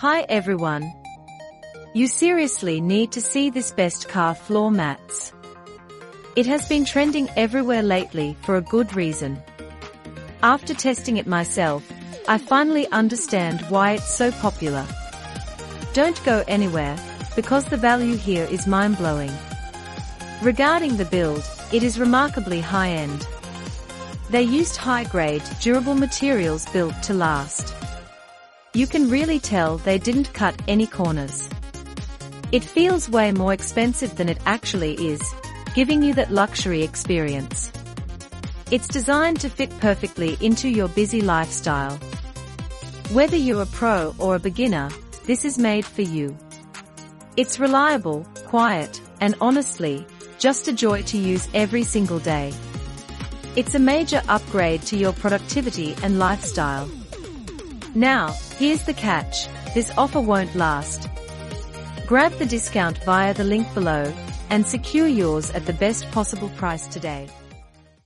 Hi everyone. You seriously need to see this best car floor mats. It has been trending everywhere lately for a good reason. After testing it myself, I finally understand why it's so popular. Don't go anywhere, because the value here is mind-blowing. Regarding the build, it is remarkably high-end. They used high-grade, durable materials built to last. You can really tell they didn't cut any corners. It feels way more expensive than it actually is, giving you that luxury experience. It's designed to fit perfectly into your busy lifestyle. Whether you're a pro or a beginner, this is made for you. It's reliable, quiet, and honestly, just a joy to use every single day. It's a major upgrade to your productivity and lifestyle. Now, here's the catch: this offer won't last. Grab the discount via the link below, and secure yours at the best possible price today.